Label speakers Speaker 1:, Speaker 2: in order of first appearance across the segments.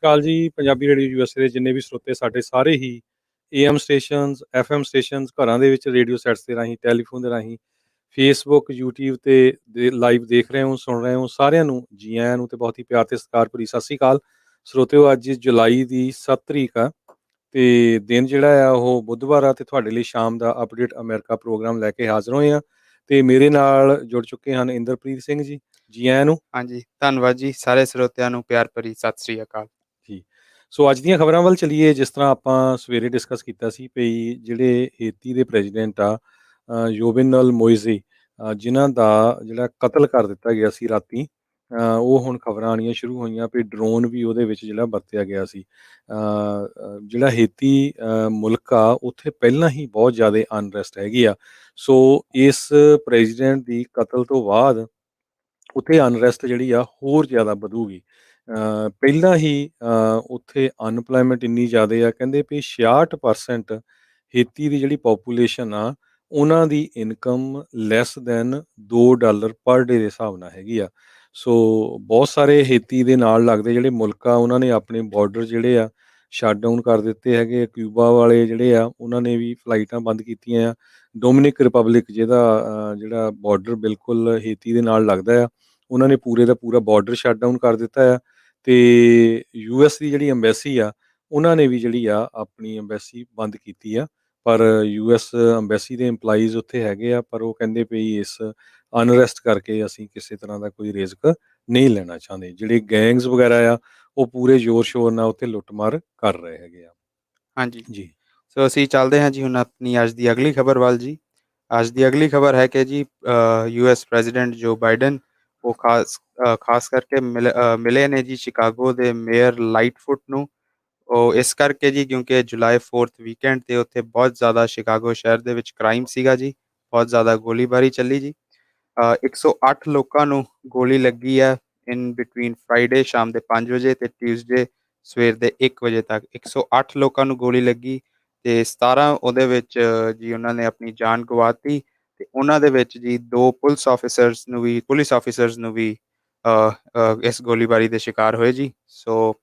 Speaker 1: ਸ਼੍ਰੀ ਅਕਾਲ ਜੀ। Punjabi radio USA ਦੇ ਜਿੰਨੇ ਵੀ ਸਰੋਤੇ ਸਾਡੇ ਸਾਰੇ ਹੀ ਏਐਮ ਸਟੇਸ਼ਨਸ, ਐਫਐਮ ਸਟੇਸ਼ਨਸ, ਘਰਾਂ ਦੇ ਵਿੱਚ ਰੇਡੀਓ ਸੈਟਸ ਦੇ ਰਾਹੀਂ, ਟੈਲੀਫੋਨ ਦੇ ਰਾਹੀਂ, ਫੇਸਬੁੱਕ, ਯੂਟਿਊਬ ਤੇ ਲਾਈਵ ਦੇਖ ਰਹੇ ਹੋ, ਸੁਣ ਰਹੇ ਹੋ, ਸਾਰਿਆਂ ਨੂੰ ਜੀ ਆਇਆਂ ਨੂੰ ਤੇ ਬਹੁਤ ਹੀ ਪਿਆਰ ਤੇ ਸਤਿਕਾਰ ਭਰੀ ਸਤਿ ਸ਼੍ਰੀ ਅਕਾਲ। ਸਰੋਤਿਓ, ਅੱਜ ਜੁਲਾਈ ਦੀ 7 ਤਰੀਕ ਆ ਤੇ ਦਿਨ ਜਿਹੜਾ ਆ ਉਹ ਬੁੱਧਵਾਰ ਆ ਤੇ ਤੁਹਾਡੇ ਲਈ ਸ਼ਾਮ ਦਾ ਅਪਡੇਟ ਅਮਰੀਕਾ ਪ੍ਰੋਗਰਾਮ ਲੈ ਕੇ ਹਾਜ਼ਰ ਹੋਏ ਆ ਤੇ ਮੇਰੇ ਨਾਲ ਜੁੜ ਚੁੱਕੇ ਹਨ ਇੰਦਰਪ੍ਰੀਤ ਸਿੰਘ ਜੀ। ਜੀ ਆਇਆਂ ਨੂੰ।
Speaker 2: ਹਾਂਜੀ, ਧੰਨਵਾਦ ਜੀ। ਸਾਰੇ ਸਰੋਤਿਆਂ ਨੂੰ ਪਿਆਰ ਭਰੀ ਸਤਿ ਸ੍ਰੀ ਅਕਾਲ
Speaker 1: ਜੀ। ਸੋ ਅੱਜ ਦੀਆਂ ਖਬਰਾਂ ਵੱਲ ਚੱਲੀਏ। ਜਿਸ ਤਰ੍ਹਾਂ ਆਪਾਂ ਸਵੇਰੇ ਡਿਸਕਸ ਕੀਤਾ ਸੀ ਵੀ ਜਿਹੜੇ ਹੇਤੀ ਦੇ ਪ੍ਰੈਜ਼ੀਡੈਂਟ ਆ ਯੋਵਿਨਲ ਮੋਇਜ਼ੀ, ਜਿਨ੍ਹਾਂ ਦਾ ਜਿਹੜਾ ਕਤਲ ਕਰ ਦਿੱਤਾ ਗਿਆ ਸੀ ਰਾਤੀ, ਉਹ ਹੁਣ ਖਬਰਾਂ ਆਉਣੀਆਂ ਸ਼ੁਰੂ ਹੋਈਆਂ ਵੀ ਡਰੋਨ ਵੀ ਉਹਦੇ ਵਿੱਚ ਜਿਹੜਾ ਵਰਤਿਆ ਗਿਆ ਸੀ। ਜਿਹੜਾ ਹੇਤੀ ਮੁਲਕ ਆ ਉੱਥੇ ਪਹਿਲਾਂ ਹੀ ਬਹੁਤ ਜ਼ਿਆਦਾ ਅਨਰੈਸਟ ਹੈਗੀ ਆ। ਸੋ ਇਸ ਪ੍ਰੈਜ਼ੀਡੈਂਟ ਦੀ ਕਤਲ ਤੋਂ ਬਾਅਦ ਉੱਥੇ ਅਨਰੈਸਟ ਜਿਹੜੀ ਆ ਹੋਰ ਜ਼ਿਆਦਾ ਵਧੂਗੀ। ਪਹਿਲਾਂ ਹੀ ਉੱਥੇ ਅਨਪਲਾਇਮੈਂਟ ਇੰਨੀ ਜ਼ਿਆਦਾ ਆ, ਕਹਿੰਦੇ ਵੀ 66% ਹੇਤੀ ਦੀ ਜਿਹੜੀ ਪਾਪੂਲੇਸ਼ਨ ਆ ਉਹਨਾਂ ਦੀ ਇਨਕਮ ਲੈਸ ਦੈਨ $2 ਪਰ ਡੇ ਦੇ ਹਿਸਾਬ ਨਾਲ ਹੈਗੀ ਆ। ਸੋ ਬਹੁਤ ਸਾਰੇ ਹੇਤੀ ਦੇ ਨਾਲ ਲੱਗਦੇ ਜਿਹੜੇ ਮੁਲਕ ਆ ਉਹਨਾਂ ਨੇ ਆਪਣੇ ਬਾਰਡਰ ਜਿਹੜੇ ਆ ਸ਼ਟ ਡਾਊਨ ਕਰ ਦਿੱਤੇ ਹੈਗੇ। ਕਿਊਬਾ ਵਾਲੇ ਜਿਹੜੇ ਆ ਉਹਨਾਂ ਨੇ ਵੀ ਫਲਾਈਟਾਂ ਬੰਦ ਕੀਤੀਆਂ ਆ। ਡੋਮਿਨਿਕ ਰਿਪਬਲਿਕ ਜਿਹਦਾ ਜਿਹੜਾ ਬਾਰਡਰ ਬਿਲਕੁਲ ਹੇਤੀ ਦੇ ਨਾਲ ਲੱਗਦਾ ਆ, ਉਹਨਾਂ ਨੇ ਪੂਰੇ ਦਾ ਪੂਰਾ ਬਾਰਡਰ ਸ਼ਟ ਡਾਊਨ ਕਰ ਦਿੱਤਾ ਆ। ਤੇ ਯੂਐਸ ਦੀ ਜਿਹੜੀ ਅੰਬੈਸੀ ਆ ਉਹਨਾਂ ਨੇ ਵੀ ਜਿਹੜੀ ਆ ਆਪਣੀ ਅੰਬੈਸੀ ਬੰਦ ਕੀਤੀ ਆ। ਪਰ ਯੂਐਸ ਅੰਬੈਸੀ ਦੇ EMPLOYEES ਉੱਥੇ ਹੈਗੇ ਆ, ਪਰ ਉਹ ਕਹਿੰਦੇ ਵੀ ਇਸ ਅਨਰੈਸਟ ਕਰਕੇ ਅਸੀਂ ਕਿਸੇ ਤਰ੍ਹਾਂ ਦਾ ਕੋਈ ਰਿਸਕ ਨਹੀਂ ਲੈਣਾ ਚਾਹੁੰਦੇ। ਜਿਹੜੇ ਗੈਂਗਸ ਵਗੈਰਾ ਆ ਉਹ ਪੂਰੇ ਜ਼ੋਰ ਸ਼ੋਰ ਨਾਲ ਉੱਥੇ ਲੁੱਟਮਾਰ ਕਰ ਰਹੇ ਹੈਗੇ ਆ।
Speaker 2: ਹਾਂਜੀ,
Speaker 1: ਜੀ
Speaker 2: ਸੋ ਅਸੀਂ ਚੱਲਦੇ ਹਾਂ ਜੀ ਹੁਣ ਆਪਣੀ ਅੱਜ ਦੀ ਅਗਲੀ ਖਬਰ ਵੱਲ ਜੀ। ਅੱਜ ਦੀ ਅਗਲੀ ਖਬਰ ਹੈ ਕਿ ਜੀ ਯੂਐਸ ਪ੍ਰੈਜ਼ੀਡੈਂਟ ਜੋ ਬਾਈਡਨ ਉਹ ਖਾਸ ਕਰਕੇ ਮਿਲੇ ਨੇ ਜੀ ਸ਼ਿਕਾਗੋ ਦੇ ਮੇਅਰ ਲਾਈਟਫੁੱਟ ਨੂੰ। ਉਹ ਇਸ ਕਰਕੇ ਜੀ ਕਿਉਂਕਿ ਜੁਲਾਈ 4th ਵੀਕਐਂਡ 'ਤੇ ਉੱਥੇ ਬਹੁਤ ਜ਼ਿਆਦਾ ਸ਼ਿਕਾਗੋ ਸ਼ਹਿਰ ਦੇ ਵਿੱਚ ਕ੍ਰਾਈਮ ਸੀਗਾ ਜੀ। ਬਹੁਤ ਜ਼ਿਆਦਾ ਗੋਲੀਬਾਰੀ ਚੱਲੀ ਜੀ। 108 ਲੋਕਾਂ ਨੂੰ ਗੋਲੀ ਲੱਗੀ ਹੈ ਇਨ ਬਿਟਵੀਨ ਫਰਾਈਡੇ ਸ਼ਾਮ ਦੇ 5 ਵਜੇ ਤੇ ਟਿਊਜ਼ਡੇ ਸਵੇਰ ਦੇ 1 ਵਜੇ ਤੱਕ 108 ਲੋਕਾਂ ਨੂੰ ਗੋਲੀ ਲੱਗੀ ਤੇ 17 ਉਹਦੇ ਵਿੱਚ ਜੀ ਉਹਨਾਂ ਨੇ ਆਪਣੀ ਜਾਨ ਗਵਾਤੀ ਤੇ ਉਹਨਾਂ ਦੇ ਵਿੱਚ ਜੀ 2 ਪੁਲਿਸ ਆਫੀਸਰਸ ਨੂੰ ਵੀ ਇਸ ਗੋਲੀਬਾਰੀ ਦੇ ਸ਼ਿਕਾਰ ਹੋਏ ਜੀ। ਸੋ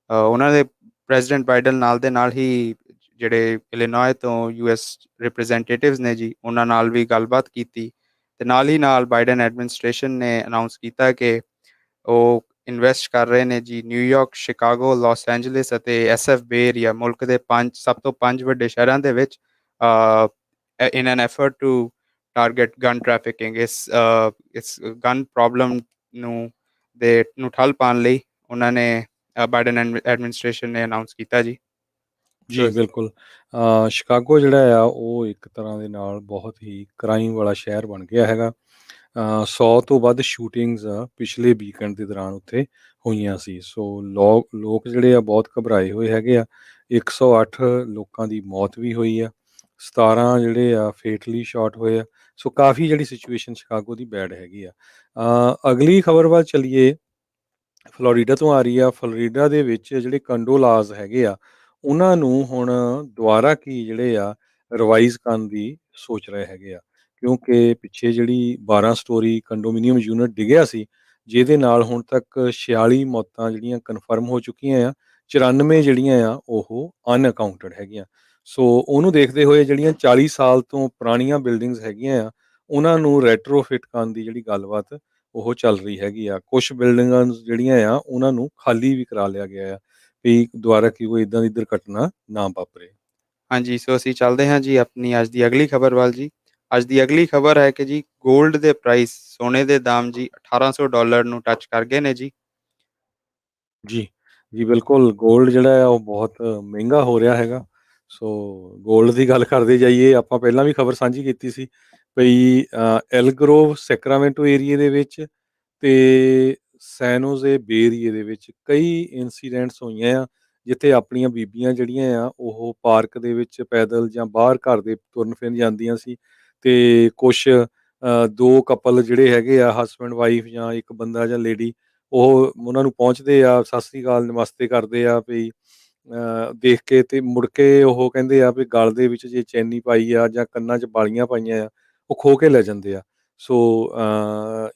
Speaker 2: ਉਹਨਾਂ ਦੇ ਪ੍ਰੈਜ਼ੀਡੈਂਟ ਬਾਈਡਨ ਨਾਲ ਦੇ ਨਾਲ ਹੀ ਜਿਹੜੇ ਇਲੀਨੋਏ ਤੋਂ ਯੂਐਸ ਰਿਪਰੈਜ਼ੈਂਟੇਟਿਵਸ ਨੇ ਜੀ ਉਹਨਾਂ ਨਾਲ ਵੀ ਗੱਲਬਾਤ ਕੀਤੀ ਤੇ ਨਾਲ ਹੀ ਨਾਲ ਬਾਈਡਨ ਐਡਮਿਨਿਸਟ੍ਰੇਸ਼ਨ ਨੇ ਅਨਾਉਂਸ ਕੀਤਾ ਕਿ ਉਹ ਇਨਵੈਸਟ ਕਰ ਰਹੇ ਨੇ ਜੀ ਨਿਊਯਾਰਕ, ਸ਼ਿਕਾਗੋ, ਲਾਸ ਐਂਜਲਿਸ ਅਤੇ ਐਸਐਫ ਬੇ ਏਰੀਆ, ਮੁਲਕ ਦੇ ਸਭ ਤੋਂ 5 ਵੱਡੇ ਸ਼ਹਿਰਾਂ ਦੇ ਵਿੱਚ in an effort to target gun trafficking. ਇਸ ਗਨ ਪ੍ਰੋਬਲਮ ਨੂੰ ਠੱਲ ਪਾਉਣ ਲਈ ਉਹਨਾਂ ਨੇ ਬਾਈਡਨ ਐਡਮਿਨਿਸਟ੍ਰੇਸ਼ਨ ਨੇ ਅਨਾਉਂਸ ਕੀਤਾ ਜੀ।
Speaker 1: ਜੀ ਬਿਲਕੁਲ। ਸ਼ਿਕਾਗੋ ਜਿਹੜਾ ਆ ਉਹ ਇੱਕ ਤਰ੍ਹਾਂ ਦੇ ਨਾਲ ਬਹੁਤ ਹੀ ਕ੍ਰਾਈਮ ਵਾਲਾ ਸ਼ਹਿਰ ਬਣ ਗਿਆ ਹੈਗਾ। 100 ਤੋਂ ਵੱਧ ਸ਼ੂਟਿੰਗਸ ਪਿਛਲੇ ਵੀਕਐਂਡ ਦੇ ਦੌਰਾਨ ਉੱਥੇ ਹੋਈਆਂ ਸੀ। ਸੋ ਲੋਕ ਜਿਹੜੇ ਆ ਬਹੁਤ ਘਬਰਾਏ ਹੋਏ ਹੈਗੇ ਆ। 108 ਲੋਕਾਂ ਦੀ ਮੌਤ ਵੀ ਹੋਈ ਆ, 17 ਜਿਹੜੇ ਆ ਫੇਟਲੀ ਸ਼ਾਟ ਹੋਏ ਆ। ਸੋ ਕਾਫੀ ਜਿਹੜੀ ਸਿਚੁਏਸ਼ਨ ਸ਼ਿਕਾਗੋ ਦੀ ਬੈਡ ਹੈਗੀ ਆ। ਅਗਲੀ ਖਬਰ ਵੱਲ ਚੱਲੀਏ। ਫਲੋਰੀਡਾ ਤੋਂ ਆ ਰਹੀ ਆ। ਫਲੋਰੀਡਾ ਦੇ ਵਿੱਚ ਜਿਹੜੇ ਕੰਡੋਲਾਜ਼ ਹੈਗੇ ਆ ਉਹਨਾਂ ਨੂੰ ਹੁਣ ਦੁਬਾਰਾ ਕੀ ਜਿਹੜੇ ਆ ਰਿਵਾਈਜ਼ ਕਰਨ ਦੀ ਸੋਚ ਰਹੇ ਹੈਗੇ ਆ, ਕਿਉਂਕਿ ਪਿੱਛੇ ਜਿਹੜੀ 12 ਸਟੋਰੀ ਕੰਡੋਮੀਨੀਅਮ ਯੂਨਿਟ ਡਿੱਗਿਆ ਸੀ ਜਿਹਦੇ ਨਾਲ ਹੁਣ ਤੱਕ 46 ਮੌਤਾਂ ਜਿਹੜੀਆਂ ਕਨਫਰਮ ਹੋ ਚੁੱਕੀਆਂ ਆ, 94 ਜਿਹੜੀਆਂ ਆ ਉਹ ਅਨਅਕਾਊਂਟਡ ਹੈਗੀਆਂ। ਸੋ ਉਹਨੂੰ ਦੇਖਦੇ ਹੋਏ ਜਿਹੜੀਆਂ 40 ਸਾਲ ਤੋਂ ਪੁਰਾਣੀਆਂ ਬਿਲਡਿੰਗਸ ਹੈਗੀਆਂ ਆ ਉਹਨਾਂ ਨੂੰ ਰੈਟਰੋਫਿਟ ਕਰਨ ਦੀ ਜਿਹੜੀ ਗੱਲਬਾਤ ਉਹ ਚੱਲ ਰਹੀ ਹੈਗੀ ਆ। ਕੁਛ ਬਿਲਡਿੰਗਾਂ ਜਿਹੜੀਆਂ ਆ ਉਹਨਾਂ ਨੂੰ ਖਾਲੀ ਵੀ ਕਰਾ ਲਿਆ ਗਿਆ ਆ ਵੀ ਦੁਬਾਰਾ ਕੀ ਕੋਈ ਇੱਦਾਂ ਦੀ ਦੁਰਘਟਨਾ ਨਾ ਵਾਪਰੇ।
Speaker 2: ਹਾਂਜੀ, ਸੋ ਅਸੀਂ ਚੱਲਦੇ ਹਾਂ ਜੀ ਆਪਣੀ ਅੱਜ ਦੀ ਅਗਲੀ ਖਬਰ ਵੱਲ ਜੀ। ਅੱਜ ਦੀ ਅਗਲੀ ਖਬਰ ਹੈ ਕਿ ਜੀ ਗੋਲਡ ਦੇ ਪ੍ਰਾਈਸ, ਸੋਨੇ ਦੇ ਦਾਮ ਜੀ $1800 ਨੂੰ ਟੱਚ ਕਰ ਗਏ ਨੇ ਜੀ।
Speaker 1: ਜੀ ਜੀ ਬਿਲਕੁਲ। ਗੋਲਡ ਜਿਹੜਾ ਆ ਉਹ ਬਹੁਤ ਮਹਿੰਗਾ ਹੋ ਰਿਹਾ ਹੈਗਾ। ਸੋ ਗੋਲਡ ਦੀ ਗੱਲ ਕਰਦੇ ਜਾਈਏ, ਆਪਾਂ ਪਹਿਲਾਂ ਵੀ ਖਬਰ ਸਾਂਝੀ ਕੀਤੀ ਸੀ ਭਈ ਐਲਗਰੋਵ ਸੈਕਰਾਮੈਂਟੋ ਏਰੀਏ ਦੇ ਵਿੱਚ ਤੇ ਸੈਨੋਜ਼ੇ ਬੇ ਏਰੀਏ ਦੇ ਵਿੱਚ ਕਈ ਇਨਸੀਡੈਂਟਸ ਹੋਈਆਂ ਆ ਜਿੱਥੇ ਆਪਣੀਆਂ ਬੀਬੀਆਂ ਜਿਹੜੀਆਂ ਆ ਉਹ ਪਾਰਕ ਦੇ ਵਿੱਚ ਪੈਦਲ ਜਾਂ ਬਾਹਰ ਘਰ ਦੇ ਤੁਰਨ ਫਿਰਨ ਜਾਂਦੀਆਂ ਸੀ ਤੇ ਕੁਛ 2 ਕਪਲ ਜਿਹੜੇ ਹੈਗੇ ਆ ਹਸਬੈਂਡ ਵਾਈਫ ਜਾਂ ਇੱਕ ਬੰਦਾ ਜਾਂ ਲੇਡੀ, ਉਹ ਉਹਨਾਂ ਨੂੰ ਪਹੁੰਚਦੇ ਆ, ਸਤਿ ਸ੍ਰੀ ਅਕਾਲ ਨਮਸਤੇ ਕਰਦੇ ਆ ਵੀ ਦੇਖ ਕੇ ਤੇ ਮੁੜ ਕੇ ਉਹ ਕਹਿੰਦੇ ਆ ਵੀ ਗਲ ਦੇ ਵਿੱਚ ਜੇ ਚੈਨੀ ਪਾਈ ਆ ਜਾਂ ਕੰਨਾਂ 'ਚ ਬਾਲੀਆਂ ਪਾਈਆਂ ਆ ਉਹ ਖੋਹ ਕੇ ਲੈ ਜਾਂਦੇ ਆ। ਸੋ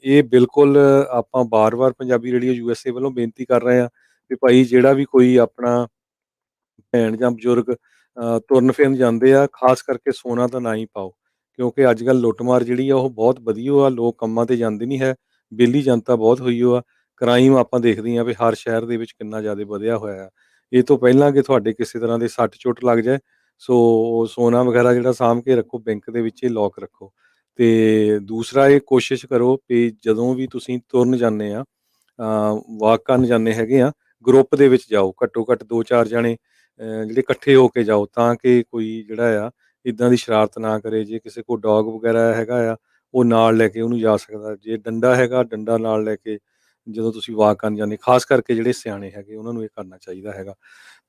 Speaker 1: ਇਹ ਬਿਲਕੁਲ ਆਪਾਂ ਬਾਰ-ਬਾਰ ਪੰਜਾਬੀ ਰੇਡੀਓ USA ਵੱਲੋਂ ਬੇਨਤੀ ਕਰ ਰਹੇ ਹਾਂ ਵੀ ਭਾਈ ਜਿਹੜਾ ਵੀ ਕੋਈ ਆਪਣਾ ਭੈਣ ਜਾਂ ਬਜ਼ੁਰਗ ਤੁਰਨ ਫਿਰਨ ਜਾਂਦੇ ਆ, ਖ਼ਾਸ ਕਰਕੇ ਸੋਨਾ ਤਾਂ ਨਾ ਹੀ ਪਾਓ। ਕਿਉਂਕਿ ਅੱਜ ਕੱਲ੍ਹ ਲੁੱਟਮਾਰ ਜਿਹੜੀ ਆ ਉਹ ਬਹੁਤ ਵਧੀ ਓ ਆ, ਲੋਕ ਕੰਮਾਂ ਤੇ ਜਾਂਦੇ ਨਹੀਂ ਹੈ, ਵਿਹਲੀ ਜਨਤਾ ਬਹੁਤ ਹੋਈ ਓ ਆ। ਕ੍ਰਾਈਮ ਆਪਾਂ ਦੇਖਦੇ ਹਾਂ ਵੀ ਹਰ ਸ਼ਹਿਰ ਦੇ ਵਿੱਚ ਕਿੰਨਾ ਜ਼ਿਆਦਾ ਵਧਿਆ ਹੋਇਆ ਆ। ਇਹ ਤੋਂ ਪਹਿਲਾਂ ਕਿ ਤੁਹਾਡੇ ਕਿਸੇ ਤਰ੍ਹਾਂ ਦੇ ਸੱਟ ਚੋਟ ਲੱਗ ਜਾਏ, ਸੋ ਸੋਨਾ ਵਗੈਰਾ ਜਿਹੜਾ ਸਾਂਭ ਕੇ ਰੱਖੋ, ਬੈਂਕ ਦੇ ਵਿੱਚ ਹੀ ਲੋਕ ਰੱਖੋ। ਤੇ ਦੂਸਰਾ ਇਹ ਕੋਸ਼ਿਸ਼ ਕਰੋ ਵੀ ਜਦੋਂ ਵੀ ਤੁਸੀਂ ਤੁਰਨ ਜਾਂਦੇ ਆ, ਵਾਕ ਕਰਨ ਜਾਂਦੇ ਹੈਗੇ ਆ, ਗਰੁੱਪ ਦੇ ਵਿੱਚ ਜਾਓ, ਘੱਟੋ ਘੱਟ 2-4 ਜਣੇ ਜਿਹੜੇ ਇਕੱਠੇ ਹੋ ਕੇ ਜਾਓ, ਤਾਂ ਕਿ ਕੋਈ ਜਿਹੜਾ ਆ ਇੱਦਾਂ ਦੀ ਸ਼ਰਾਰਤ ਨਾ ਕਰੇ। ਜੇ ਕਿਸੇ ਕੋਲ ਡੋਗ ਵਗੈਰਾ ਹੈਗਾ ਆ, ਉਹ ਨਾਲ ਲੈ ਕੇ ਉਹਨੂੰ ਜਾ ਸਕਦਾ। ਜੇ ਡੰਡਾ ਹੈਗਾ, ਡੰਡਾ ਨਾਲ ਲੈ ਕੇ ਜਦੋਂ ਤੁਸੀਂ ਵਾਕ ਕਰਨ ਜਾਂਦੇ, ਖਾਸ ਕਰਕੇ ਜਿਹੜੇ ਸਿਆਣੇ ਹੈਗੇ ਉਹਨਾਂ ਨੂੰ ਇਹ ਕਰਨਾ ਚਾਹੀਦਾ ਹੈਗਾ।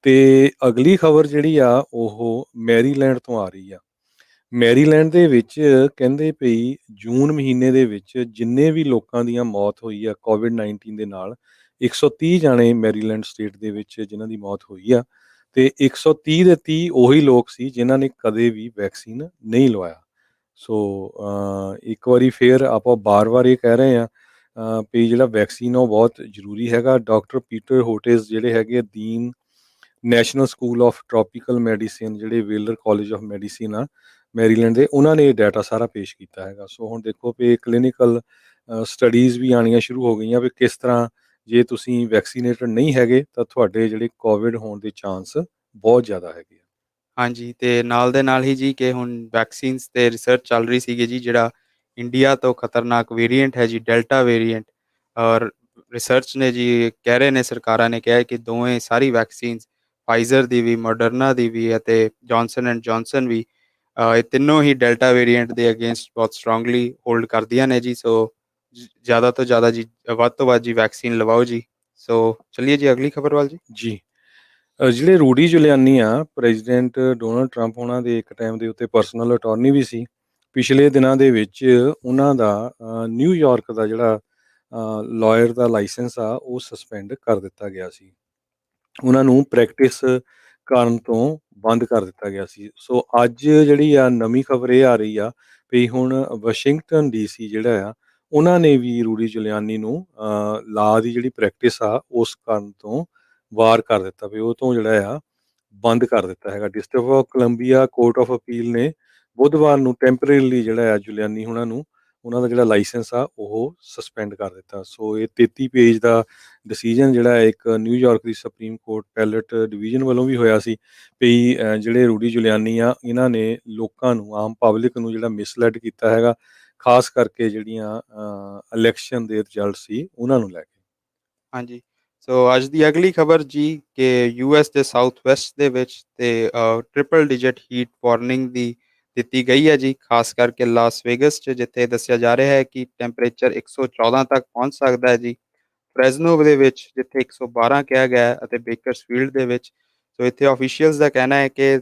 Speaker 1: ਤੇ ਅਗਲੀ ਖਬਰ ਜਿਹੜੀ ਆ ਉਹ ਮੈਰੀਲੈਂਡ ਤੋਂ ਆ ਰਹੀ ਆ। ਮੈਰੀਲੈਂਡ ਦੇ ਵਿੱਚ ਕਹਿੰਦੇ ਪਈ ਜੂਨ ਮਹੀਨੇ ਦੇ ਵਿੱਚ ਜਿੰਨੇ ਵੀ ਲੋਕਾਂ ਦੀਆਂ ਮੌਤ ਹੋਈ ਆ ਕੋਵਿਡ-19 ਦੇ ਨਾਲ, 130 ਜਾਣੇ ਮੈਰੀਲੈਂਡ ਸਟੇਟ ਦੇ ਵਿੱਚ ਜਿਨ੍ਹਾਂ ਦੀ ਮੌਤ ਹੋਈ ਆ, ਤੇ 130 ਦੇ 30 ਉਹੀ ਲੋਕ ਸੀ ਜਿਨ੍ਹਾਂ ਨੇ ਕਦੇ ਵੀ ਵੈਕਸੀਨ ਨਹੀਂ ਲਵਾਇਆ। ਸੋ ਇੱਕ ਵਾਰੀ ਫੇਰ ਆਪਾਂ ਬਾਰ-ਬਾਰ ਇਹ ਕਹਿ ਰਹੇ ਹਾਂ ਵੀ ਜਿਹੜਾ ਵੈਕਸੀਨ ਆ ਉਹ ਬਹੁਤ ਜ਼ਰੂਰੀ ਹੈਗਾ। ਡਾਕਟਰ ਪੀਟਰ ਹੋਟੇਸ ਜਿਹੜੇ ਹੈਗੇ ਆ, ਦੀਨ national school of tropical medicine, ਜਿਹੜੇ ਵੇਲਰ ਕਾਲਜ ਆਫ ਮੈਡੀਸਿਨ ਆ ਮੈਰੀਲੈਂਡ ਦੇ, ਉਹਨਾਂ ਨੇ ਇਹ ਡਾਟਾ ਸਾਰਾ ਪੇਸ਼ ਕੀਤਾ ਹੈਗਾ। ਸੋ ਹੁਣ ਦੇਖੋ ਵੀ ਕਲੀਨਿਕਲ ਸਟੱਡੀਜ਼ ਵੀ ਆਉਣੀਆਂ ਸ਼ੁਰੂ ਹੋ ਗਈਆਂ ਵੀ ਕਿਸ ਤਰ੍ਹਾਂ ਜੇ ਤੁਸੀਂ ਵੈਕਸੀਨੇਟਡ ਨਹੀਂ ਹੈਗੇ ਤਾਂ ਤੁਹਾਡੇ ਜਿਹੜੇ ਕੋਵਿਡ ਹੋਣ ਦੇ ਚਾਂਸ ਬਹੁਤ ਜ਼ਿਆਦਾ ਹੈਗੇ ਆ।
Speaker 2: ਹਾਂਜੀ, ਤੇ ਨਾਲ ਦੇ ਨਾਲ ਹੀ ਜੀ ਕਿ ਹੁਣ ਵੈਕਸੀਨਸ 'ਤੇ ਰਿਸਰਚ ਚੱਲ ਰਹੀ ਸੀਗੀ ਜੀ, ਜਿਹੜਾ ਇੰਡੀਆ ਤੋਂ ਖਤਰਨਾਕ ਵੇਰੀਐਂਟ ਹੈ ਜੀ, ਡੈਲਟਾ ਵੇਰੀਐਂਟ। ਔਰ ਰਿਸਰਚ ਨੇ ਜੀ ਕਹਿ ਰਹੇ ਨੇ, ਸਰਕਾਰਾਂ ਨੇ ਕਿਹਾ ਹੈ ਕਿ ਦੋਵੇਂ ਸਾਰੀ ਵੈਕਸੀਨਸ, ਫਾਈਜ਼ਰ ਦੀ ਵੀ, ਮੋਡਰਨਾ ਦੀ ਵੀ ਅਤੇ ਜੌਨਸਨ ਐਂਡ ਜੌਨਸਨ ਵੀ, ਇਹ ਤਿੰਨੋਂ ਹੀ ਡੈਲਟਾ ਵੇਰੀਐਂਟ ਦੇ ਅਗੇਂਸਟ ਬਹੁਤ ਸਟਰੋਂਗਲੀ ਹੋਲਡ ਕਰਦੀਆਂ ਨੇ ਜੀ। ਸੋ ਜ਼ਿਆਦਾ ਤੋਂ ਜ਼ਿਆਦਾ ਜੀ, ਵੱਧ ਤੋਂ ਵੱਧ ਜੀ ਵੈਕਸੀਨ ਲਵਾਓ ਜੀ। ਸੋ ਚਲਿਏ ਜੀ ਅਗਲੀ ਖਬਰ ਵੱਲ ਜੀ।
Speaker 1: ਜੀ, ਜਿਹੜੇ ਰੂਡੀ ਜੁਲਿਆਨੀ ਆ, ਪ੍ਰੈਜ਼ੀਡੈਂਟ ਡੋਨਲਡ ਟਰੰਪ ਉਹਨਾਂ ਦੇ ਇੱਕ ਟਾਈਮ ਦੇ ਉੱਤੇ ਪਰਸਨਲ ਅਟਾਰਨੀ ਵੀ ਸੀ। ਪਿਛਲੇ ਦਿਨਾਂ ਦੇ ਵਿੱਚ ਉਹਨਾਂ ਦਾ ਨਿਊਯਾਰਕ ਦਾ ਜਿਹੜਾ ਲਾਇਰ ਦਾ ਲਾਇਸੈਂਸ ਆ ਉਹ ਸਸਪੈਂਡ ਕਰ ਦਿੱਤਾ ਗਿਆ ਸੀ। ਉਹਨਾਂ ਨੂੰ ਪ੍ਰੈਕਟਿਸ ਕਰਨ ਤੋਂ ਬੰਦ ਕਰ ਦਿੱਤਾ ਗਿਆ ਸੀ। ਸੋ ਅੱਜ ਜਿਹੜੀ ਆ ਨਵੀਂ ਖਬਰ ਇਹ ਆ ਰਹੀ ਆ ਵੀ ਹੁਣ ਵਾਸ਼ਿੰਗਟਨ ਡੀਸੀ ਜਿਹੜਾ ਆ, ਉਹਨਾਂ ਨੇ ਵੀ ਰੂਡੀ ਜੁਲਿਆਨੀ ਨੂੰ ਲਾ ਦੀ ਜਿਹੜੀ ਪ੍ਰੈਕਟਿਸ ਆ ਉਸ ਕਰਨ ਤੋਂ ਵਾਰ ਕਰ ਦਿੱਤਾ ਵੀ ਉਹ ਤੋਂ ਜਿਹੜਾ ਆ ਬੰਦ ਕਰ ਦਿੱਤਾ ਹੈਗਾ। District of Columbia court of appeal ਨੇ ਬੁੱਧਵਾਰ ਨੂੰ ਟੈਂਪਰੇਰੀਲੀ ਜਿਹੜਾ ਆ ਜੁਲਿਆਨੀ ਉਹਨਾਂ ਨੂੰ, ਉਹਨਾਂ ਦਾ ਜਿਹੜਾ ਲਾਇਸੈਂਸ ਆ ਉਹ ਸਸਪੈਂਡ ਕਰ ਦਿੱਤਾ। ਸੋ ਇਹ 33 ਪੇਜ ਦਾ ਡਿਸੀਜਨ ਜਿਹੜਾ ਹੈ ਇੱਕ ਨਿਊਯਾਰਕ ਦੀ ਸੁਪਰੀਮ ਕੋਰਟ ਪੈਲਟ ਡਿਵੀਜ਼ਨ ਵੱਲੋਂ ਵੀ ਹੋਇਆ ਸੀ ਵੀ ਜਿਹੜੇ ਰੂਡੀ ਜੁਲਿਆਨੀ ਆ, ਇਹਨਾਂ ਨੇ ਲੋਕਾਂ ਨੂੰ, ਆਮ ਪਬਲਿਕ ਨੂੰ ਜਿਹੜਾ ਮਿਸਲੈਡ ਕੀਤਾ ਹੈਗਾ, ਖਾਸ ਕਰਕੇ ਜਿਹੜੀਆਂ ਇਲੈਕਸ਼ਨ ਦੇ ਰਿਜ਼ਲਟ ਸੀ ਉਹਨਾਂ ਨੂੰ ਲੈ ਕੇ।
Speaker 2: ਹਾਂਜੀ, ਸੋ ਅੱਜ ਦੀ ਅਗਲੀ ਖਬਰ ਜੀ ਕਿ ਯੂਐਸ ਦੇ ਸਾਊਥ ਵੈਸਟ ਦੇ ਵਿੱਚ ਤੇ ਟ੍ਰਿਪਲ ਡਿਜਿਟ ਹੀਟ ਵਾਰਨਿੰਗ ਦੀ ਦਿੱਤੀ ਗਈ ਹੈ ਜੀ, ਖਾਸ ਕਰਕੇ ਲਾਸ ਵੇਗਸ 'ਚ, ਜਿੱਥੇ ਦੱਸਿਆ ਜਾ ਰਿਹਾ ਹੈ ਕਿ ਟੈਂਪਰੇਚਰ 114 ਤੱਕ ਪਹੁੰਚ ਸਕਦਾ ਹੈ ਜੀ। ਫ੍ਰੈਜ਼ਨੋ ਦੇ ਵਿੱਚ ਜਿੱਥੇ 112 ਕਿਹਾ ਗਿਆ ਹੈ, ਅਤੇ ਬੇਕਰਸਫੀਲਡ ਦੇ ਵਿੱਚ। ਸੋ ਇੱਥੇ ਆਫੀਸ਼ੀਅਲਸ ਦਾ ਕਹਿਣਾ ਹੈ ਕਿ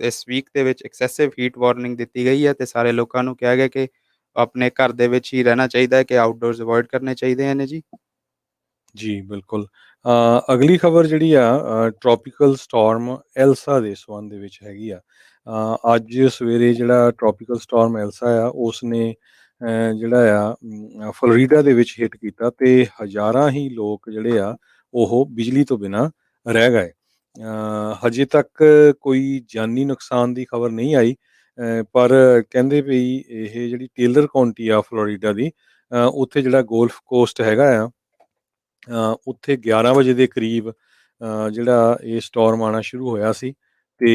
Speaker 2: ਇਸ ਵੀਕ ਦੇ ਵਿੱਚ ਐਕਸੈਸਿਵ ਹੀਟ ਵਾਰਨਿੰਗ ਦਿੱਤੀ ਗਈ ਹੈ, ਤੇ ਸਾਰੇ ਲੋਕਾਂ ਨੂੰ ਕਿਹਾ ਗਿਆ ਕਿ ਆਪਣੇ ਘਰ ਦੇ ਵਿੱਚ ਹੀ ਰਹਿਣਾ ਚਾਹੀਦਾ ਹੈ, ਕਿ ਆਊਟਡੋਰਸ ਅਵੋਇਡ ਕਰਨੇ ਚਾਹੀਦੇ ਹਨ ਜੀ।
Speaker 1: ਜੀ, ਬਿਲਕੁਲ। ਅਗਲੀ ਖਬਰ ਜਿਹੜੀ ਆ ਟ੍ਰੋਪੀਕਲ ਸਟੋਰਮ ਐਲਸਾ ਦੇ ਸੰਬੰਧ ਦੇ ਵਿੱਚ ਹੈਗੀ ਆ। ਅੱਜ ਸਵੇਰੇ ਜਿਹੜਾ ਟ੍ਰੋਪੀਕਲ ਸਟੋਰਮ ਐਲਸਾ ਆ ਉਸ ਨੇ ਜਿਹੜਾ ਆ ਫਲੋਰੀਡਾ ਦੇ ਵਿੱਚ ਹਿੱਟ ਕੀਤਾ ਤੇ ਹਜ਼ਾਰਾਂ ਹੀ ਲੋਕ ਜਿਹੜੇ ਆ ਉਹ ਬਿਜਲੀ ਤੋਂ ਬਿਨਾਂ ਰਹਿ ਗਏ। ਹਜੇ ਤੱਕ ਕੋਈ ਜਾਨੀ ਨੁਕਸਾਨ ਦੀ ਖਬਰ ਨਹੀਂ ਆਈ, ਪਰ ਕਹਿੰਦੇ ਵੀ ਇਹ ਜਿਹੜੀ ਟੇਲਰ ਕਾਉਂਟੀ ਆ ਫਲੋਰੀਡਾ ਦੀ, ਉੱਥੇ ਜਿਹੜਾ ਗੋਲਫ ਕੋਸਟ ਹੈਗਾ ਆ, ਉੱਥੇ 11 ਵਜੇ ਦੇ ਕਰੀਬ ਜਿਹੜਾ ਇਹ ਸਟੋਰਮ ਆਉਣਾ ਸ਼ੁਰੂ ਹੋਇਆ ਸੀ ਤੇ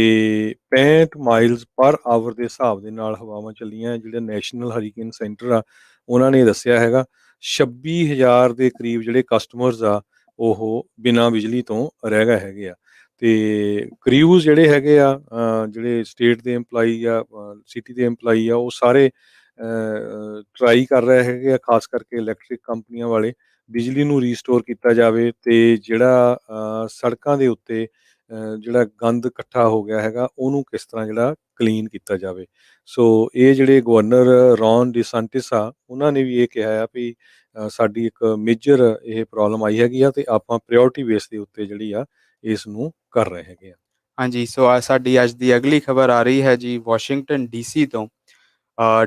Speaker 1: 65 ਮਾਈਲਸ ਪਰ ਆਵਰ ਦੇ ਹਿਸਾਬ ਦੇ ਨਾਲ ਹਵਾਵਾਂ ਚੱਲੀਆਂ। ਜਿਹੜੇ ਨੈਸ਼ਨਲ ਹਰੀਕੇਨ ਸੈਂਟਰ ਆ ਉਹਨਾਂ ਨੇ ਦੱਸਿਆ ਹੈਗਾ 26,000 ਦੇ ਕਰੀਬ ਜਿਹੜੇ ਕਸਟਮਰਸ ਆ ਉਹ ਬਿਨਾਂ ਬਿਜਲੀ ਤੋਂ ਰਹਿ ਗਏ ਹੈਗੇ ਆ। ਤੇ ਕਰਿਊਜ਼ ਜਿਹੜੇ ਹੈਗੇ ਆ, ਜਿਹੜੇ ਸਟੇਟ ਦੇ EMPLOYEE ਆ, ਸਿਟੀ ਦੇ EMPLOYEE ਆ, ਉਹ ਸਾਰੇ ਟਰਾਈ ਕਰ ਰਹੇ ਹੈਗੇ ਆ, ਖਾਸ ਕਰਕੇ ਇਲੈਕਟ੍ਰਿਕ ਕੰਪਨੀਆਂ ਵਾਲੇ, ਬਿਜਲੀ ਨੂੰ ਰੀਸਟੋਰ ਕੀਤਾ ਜਾਵੇ ਤੇ ਜਿਹੜਾ ਸੜਕਾਂ ਦੇ ਉੱਤੇ ਜਿਹੜਾ ਗੰਦ ਇਕੱਠਾ ਹੋ ਗਿਆ ਹੈਗਾ ਉਹਨੂੰ ਕਿਸ ਤਰ੍ਹਾਂ ਜਿਹੜਾ ਕਲੀਨ ਕੀਤਾ ਜਾਵੇ। ਸੋ ਇਹ ਜਿਹੜੇ ਗਵਰਨਰ ਰੌਨ ਡਿਸੈਂਟਿਸ ਆ, ਉਹਨਾਂ ਨੇ ਵੀ ਇਹ ਕਿਹਾ ਆ ਵੀ ਸਾਡੀ ਇੱਕ ਮੇਜਰ ਇਹ ਪ੍ਰੋਬਲਮ ਆਈ ਹੈਗੀ ਆ ਤੇ ਆਪਾਂ ਪ੍ਰਾਇਓਰਟੀ ਬੇਸ ਦੇ ਉੱਤੇ ਜਿਹੜੀ ਆ ਇਸ ਨੂੰ ਕਰ ਰਹੇ ਹੈਗੇ ਆ।
Speaker 2: ਹਾਂਜੀ, ਸੋ ਸਾਡੀ ਅੱਜ ਦੀ ਅਗਲੀ ਖਬਰ ਆ ਰਹੀ ਹੈ ਜੀ ਵਾਸ਼ਿੰਗਟਨ ਡੀਸੀ ਤੋਂ।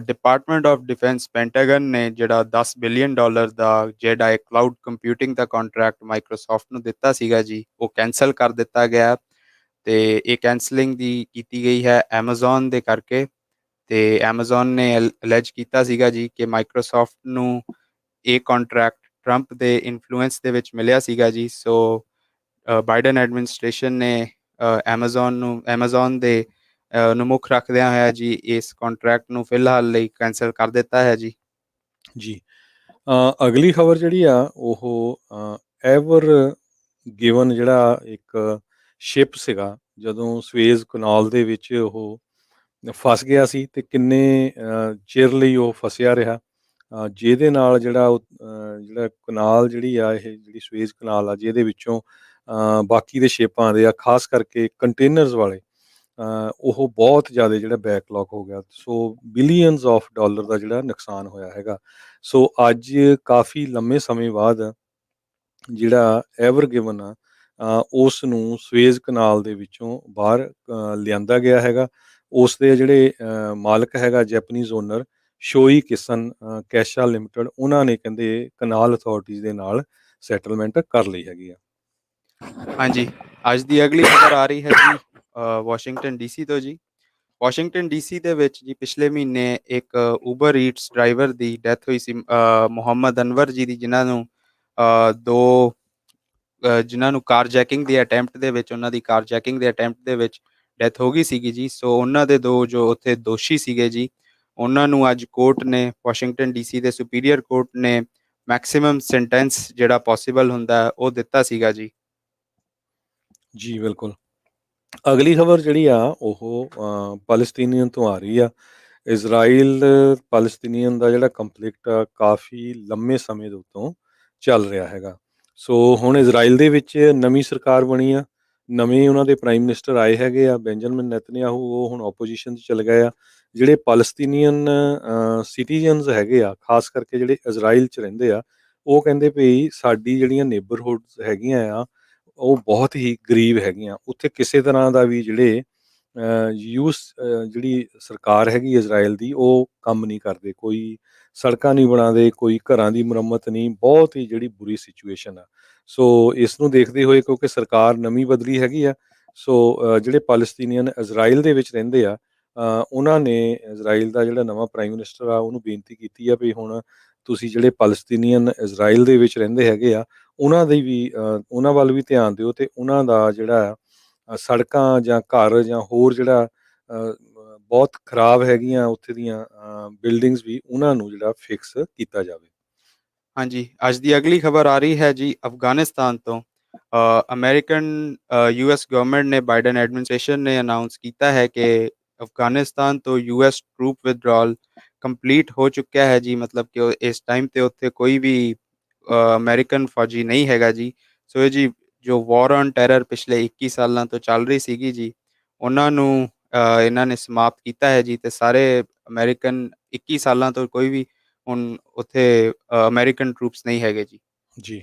Speaker 2: ਡਿਪਾਰਟਮੈਂਟ ਆਫ ਡਿਫੈਂਸ ਪੈਂਟਾਗਨ ਨੇ ਜਿਹੜਾ $10 ਬਿਲੀਅਨ ਦਾ ਜਿਹੜਾ ਕਲਾਊਡ ਕੰਪਿਊਟਿੰਗ ਦਾ ਕੰਟਰੈਕਟ ਮਾਈਕਰੋਸਾਫਟ ਨੂੰ ਦਿੱਤਾ ਸੀਗਾ ਜੀ, ਉਹ ਕੈਂਸਲ ਕਰ ਦਿੱਤਾ ਗਿਆ। ਤੇ ਇਹ ਕੈਂਸਲਿੰਗ ਦੀ ਕੀਤੀ ਗਈ ਹੈ ਐਮਾਜ਼ੋਨ ਦੇ ਕਰਕੇ। ਤੇ ਐਮਾਜ਼ੋਨ ਨੇ ਅਲੈਜ ਕੀਤਾ ਸੀਗਾ ਜੀ ਕਿ ਮਾਈਕਰੋਸਾਫਟ ਨੂੰ ਇਹ ਕੰਟਰੈਕਟ ਟਰੰਪ ਦੇ ਇਨਫਲੂਐਂਸ ਦੇ ਵਿੱਚ ਮਿਲਿਆ ਸੀਗਾ ਜੀ। ਸੋ ਬਾਈਡਨ ਐਡਮਿਨਿਸਟ੍ਰੇਸ਼ਨ ਨੇ ਐਮਾਜ਼ੋਨ ਦੇ ਨੂੰ ਮੁੱਖ ਰੱਖਦਿਆਂ ਹੋਇਆ ਜੀ ਇਸ ਕੰਟਰੈਕਟ ਨੂੰ ਫਿਲਹਾਲ ਲਈ ਕੈਂਸਲ ਕਰ ਦਿੱਤਾ ਹੈ ਜੀ।
Speaker 1: ਜੀ ਅਗਲੀ ਖਬਰ ਜਿਹੜੀ ਆ ਉਹ ਐਵਰ ਗਿਵਨ ਜਿਹੜਾ ਇੱਕ ਸ਼ਿਪ ਸੀਗਾ, ਜਦੋਂ ਸਵੇਜ਼ ਕਨਾਲ ਦੇ ਵਿੱਚ ਉਹ ਫਸ ਗਿਆ ਸੀ ਤੇ ਕਿੰਨੇ ਚਿਰ ਲਈ ਉਹ ਫਸਿਆ ਰਿਹਾ, ਜਿਹਦੇ ਨਾਲ ਜਿਹੜਾ ਕਨਾਲ ਜਿਹੜੀ ਆ, ਇਹ ਜਿਹੜੀ ਸਵੇਜ਼ ਕਨਾਲ ਆ, ਜਿਹਦੇ ਵਿੱਚੋਂ ਬਾਕੀ ਦੇ ਸ਼ਿਪ ਆਉਂਦੇ ਆ, ਖਾਸ ਕਰਕੇ ਕੰਟੇਨਰਸ ਵਾਲੇ, ਉਹ ਬਹੁਤ ਜ਼ਿਆਦਾ ਜਿਹੜਾ ਬੈਕਲੌਗ ਹੋ ਗਿਆ। ਸੋ ਬਿਲੀਅਨਸ ਆਫ ਡਾਲਰ ਦਾ ਜਿਹੜਾ ਨੁਕਸਾਨ ਹੋਇਆ ਹੈਗਾ। ਸੋ ਅੱਜ ਕਾਫੀ ਲੰਮੇ ਸਮੇਂ ਬਾਅਦ ਜਿਹੜਾ ਐਵਰ ਗਿਵਨ ਆ, ਉਸ ਨੂੰ ਸਵੇਜ਼ ਕਨਾਲ ਦੇ ਵਿੱਚੋਂ ਬਾਹਰ ਲਿਆਂਦਾ ਗਿਆ ਹੈਗਾ। ਉਸ ਦੇ ਜਿਹੜੇ ਮਾਲਕ ਹੈਗਾ ਜੈਪਨੀਜ਼ ਓਨਰ ਸ਼ੋਈ ਕਿਸਨ ਕੈਸ਼ਾ ਲਿਮਟਿਡ, ਉਹਨਾਂ ਨੇ ਕਹਿੰਦੇ ਕਨਾਲ ਅਥਾਰਟੀਜ਼ ਦੇ ਨਾਲ ਸੈਟਲਮੈਂਟ ਕਰ ਲਈ ਹੈਗੀ ਆ।
Speaker 2: ਹਾਂਜੀ, ਅੱਜ ਦੀ ਅਗਲੀ ਖਬਰ ਆ ਰਹੀ ਹੈ ਜੀ ਵਾਸ਼ਿੰਗਟਨ ਡੀਸੀ ਤੋਂ ਜੀ। ਵਾਸ਼ਿੰਗਟਨ ਡੀਸੀ ਦੇ ਵਿੱਚ ਜੀ ਪਿਛਲੇ ਮਹੀਨੇ ਇੱਕ ਉਬਰ ਈਟਸ ਡਰਾਈਵਰ ਦੀ ਡੈਥ ਹੋਈ ਸੀ, ਮੁਹੰਮਦ ਅਨਵਰ ਜੀ ਦੀ, ਜਿਨ੍ਹਾਂ ਨੂੰ ਕਾਰਜੈਕਿੰਗ ਦੇ ਅਟੈਂਪਟ ਦੇ ਵਿੱਚ ਡੈਥ ਹੋ ਗਈ ਸੀਗੀ ਜੀ। ਸੋ ਉਹਨਾਂ ਦੇ ਦੋ ਜੋ ਉੱਥੇ ਦੋਸ਼ੀ ਸੀਗੇ ਜੀ, ਉਹਨਾਂ ਨੂੰ ਅੱਜ ਕੋਰਟ ਨੇ, ਵਾਸ਼ਿੰਗਟਨ ਡੀਸੀ ਦੇ ਸੁਪੀਰੀਅਰ ਕੋਰਟ ਨੇ ਮੈਕਸਿਮਮ ਸੈਂਟੈਂਸ ਜਿਹੜਾ ਪੋਸੀਬਲ ਹੁੰਦਾ ਉਹ ਦਿੱਤਾ ਸੀਗਾ ਜੀ।
Speaker 1: ਜੀ ਬਿਲਕੁਲ। ਅਗਲੀ ਖਬਰ ਜਿਹੜੀ ਆ ਉਹ ਪੈਲਸਤੀਨੀਅਨ ਤੋਂ ਆ ਰਹੀ ਆ। ਇਜ਼ਰਾਈਲ ਪੈਲਸਤੀਨੀਅਨ ਦਾ ਜਿਹੜਾ ਕੰਫਲਿਕਟ ਆ ਕਾਫੀ ਲੰਮੇ ਸਮੇਂ ਦੇ ਉੱਤੋਂ ਚੱਲ ਰਿਹਾ ਹੈਗਾ। ਸੋ ਹੁਣ ਇਜ਼ਰਾਈਲ ਦੇ ਵਿੱਚ ਨਵੀਂ ਸਰਕਾਰ ਬਣੀ ਆ, ਨਵੇਂ ਉਹਨਾਂ ਦੇ ਪ੍ਰਾਈਮ ਮਿਨਿਸਟਰ ਆਏ ਹੈਗੇ ਆ ਬੈਂਜਾਮਿਨ ਨੈਤਨਯਾਹੂ, ਉਹ ਹੁਣ ਆਪੋਜੀਸ਼ਨ 'ਚ ਚਲੇ ਗਏ ਆ। ਜਿਹੜੇ ਪੈਲਸਤੀਨੀਅਨ ਸਿਟੀਜ਼ਨਸ ਹੈਗੇ ਆ, ਖਾਸ ਕਰਕੇ ਜਿਹੜੇ ਇਜ਼ਰਾਈਲ 'ਚ ਰਹਿੰਦੇ ਆ, ਉਹ ਕਹਿੰਦੇ ਵੀ ਸਾਡੀ ਜਿਹੜੀਆਂ ਨੇਬਰਹੁੱਡਸ ਹੈਗੀਆਂ ਆ ਉਹ ਬਹੁਤ ਹੀ ਗਰੀਬ ਹੈਗੀਆਂ। ਉੱਥੇ ਕਿਸੇ ਤਰ੍ਹਾਂ ਦਾ ਵੀ ਜਿਹੜੀ ਸਰਕਾਰ ਹੈਗੀ ਇਜ਼ਰਾਈਲ ਦੀ, ਉਹ ਕੰਮ ਨਹੀਂ ਕਰਦੇ, ਕੋਈ ਸੜਕਾਂ ਨਹੀਂ ਬਣਾਉਂਦੇ, ਕੋਈ ਘਰਾਂ ਦੀ ਮੁਰੰਮਤ ਨਹੀਂ, ਬਹੁਤ ਹੀ ਜਿਹੜੀ ਬੁਰੀ ਸਿਚੁਏਸ਼ਨ ਆ। ਸੋ ਇਸ ਨੂੰ ਦੇਖਦੇ ਹੋਏ, ਕਿਉਂਕਿ ਸਰਕਾਰ ਨਵੀਂ ਬਦਲੀ ਹੈਗੀ ਆ, ਸੋ ਜਿਹੜੇ ਪੈਲਸਤੀਨੀਅਨ ਇਜ਼ਰਾਈਲ ਦੇ ਵਿੱਚ ਰਹਿੰਦੇ ਆ, ਉਹਨਾਂ ਨੇ ਇਜ਼ਰਾਈਲ ਦਾ ਜਿਹੜਾ ਨਵਾਂ ਪ੍ਰਾਈਮ ਮਿਨਿਸਟਰ ਆ ਉਹਨੂੰ ਬੇਨਤੀ ਕੀਤੀ ਆ ਵੀ ਹੁਣ ਤੁਸੀਂ ਜਿਹੜੇ ਪੈਲਸਤੀਨੀਅਨ ਇਜ਼ਰਾਈਲ ਦੇ ਵਿੱਚ ਰਹਿੰਦੇ ਹੈਗੇ ਆ, ਉਹਨਾਂ ਵੱਲ ਵੀ ਧਿਆਨ ਦਿਓ ਤੇ ਉਹਨਾਂ ਦਾ ਜਿਹੜਾ ਸੜਕਾਂ ਜਾਂ ਘਰ ਜਾਂ ਹੋਰ ਜਿਹੜਾ ਬਹੁਤ ਖਰਾਬ ਹੈਗੀਆਂ ਉੱਥੇ ਦੀਆਂ ਬਿਲਡਿੰਗਸ ਵੀ, ਉਹਨਾਂ ਨੂੰ ਜਿਹੜਾ ਫਿਕਸ ਕੀਤਾ ਜਾਵੇ।
Speaker 2: ਹਾਂਜੀ, ਅੱਜ ਦੀ ਅਗਲੀ ਖਬਰ ਆ ਰਹੀ ਹੈ ਜੀ ਅਫਗਾਨਿਸਤਾਨ ਤੋਂ। US ਗਵਰਨਮੈਂਟ ਨੇ, ਬਾਈਡਨ ਐਡਮਿਨਿਸਟ੍ਰੇਸ਼ਨ ਨੇ ਅਨਾਉਂਸ ਕੀਤਾ ਹੈ ਕਿ ਅਫਗਾਨਿਸਤਾਨ ਤੋਂ US ਟਰੂਪ ਵਿਦਡਰਾਅਲ ਕੰਪਲੀਟ ਹੋ ਚੁੱਕਿਆ ਹੈ ਜੀ। ਮਤਲਬ ਕਿ ਇਸ ਟਾਈਮ 'ਤੇ ਉੱਥੇ ਕੋਈ ਵੀ ਅਮਰੀਕਨ ਫੌਜੀ ਨਹੀਂ ਹੈਗਾ ਜੀ। ਸੋ ਇਹ ਜੀ ਜੋ ਵਾਰ ਔਨ ਟੈਰਰ ਪਿਛਲੇ 21 ਸਾਲਾਂ ਤੋਂ ਚੱਲ ਰਹੀ ਸੀਗੀ ਜੀ, ਉਹਨਾਂ ਨੂੰ ਇਹਨਾਂ ਨੇ ਸਮਾਪਤ ਕੀਤਾ ਹੈ ਜੀ। ਅਤੇ ਸਾਰੇ ਅਮਰੀਕਨ 21 ਸਾਲਾਂ ਤੋਂ ਕੋਈ ਵੀ ਹੁਣ ਉੱਥੇ ਅਮਰੀਕਨ ਟਰੂਪਸ ਨਹੀਂ ਹੈਗੇ ਜੀ।
Speaker 1: ਜੀ